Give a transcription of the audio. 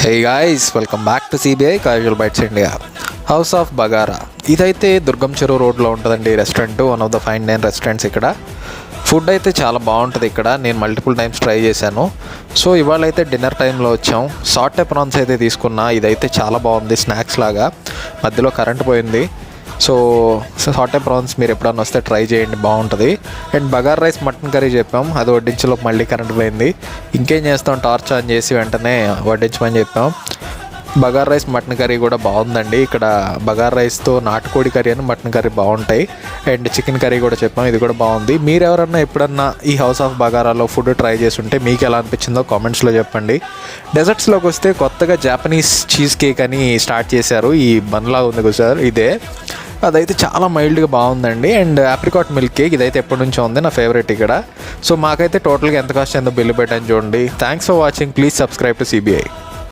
Hey guys, welcome back to CBI casual bites India. House of Bagara ఇదైతే దుర్గం చెరువు రోడ్లో ఉంటుందండి restaurant. One of the fine dine restaurants. ఇక్కడ food అయితే చాలా బాగుంటుంది. ఇక్కడ నేను మల్టిపుల్ టైమ్స్ ట్రై చేశాను. సో ఇవాళ అయితే డిన్నర్ టైంలో వచ్చాం. సాటే ప్రాన్స్ అయితే తీసుకున్నా. ఇదైతే చాలా బాగుంది, స్నాక్స్ లాగా. మధ్యలో కరెంట్ పోయింది. సో సాటే ప్రాన్స్ మీరు ఎప్పుడన్నా వస్తే ట్రై చేయండి, బాగుంటుంది. And bagara rice mutton curry చెప్పాం, అది వడ్డించలోకి మళ్ళీ కరెంట్ పోయింది. ఇంకేం చేస్తాం, టార్చ్ ఆన్ చేసి వెంటనే వడ్డించమని చెప్పాం. బగార్ రైస్ మటన్ కర్రీ కూడా బాగుందండి. ఇక్కడ బగార్ రైస్తో నాటుకోడి కర్రీ అని మటన్ కర్రీ బాగుంటాయి. అండ్ చికెన్ కర్రీ కూడా చెప్పాం, ఇది కూడా బాగుంది. మీరు ఎవరన్నా ఎప్పుడన్నా ఈ హౌస్ ఆఫ్ బగారాలో ఫుడ్ ట్రై చేసి ఉంటే మీకు ఎలా అనిపించిందో కామెంట్స్లో చెప్పండి. డెజర్ట్స్లోకి వస్తే కొత్తగా జాపనీస్ చీజ్ కేక్ అని స్టార్ట్ చేశారు. ఈ బన్లా ఉంది కదా సార్, ఇదే. అదైతే చాలా మైల్డ్గా బాగుందండి. అండ్ ఆప్రికాట్ మిల్క్ కేక్ ఇదైతే ఎప్పటి నుంచో ఉంది, నా ఫేవరెట్ ఇక్కడ. సో మాకైతే టోటల్గా ఎంత కాస్ట్ అయిందో బిల్లు పెట్టాను చూడండి. Thanks for watching. Please subscribe to CBI.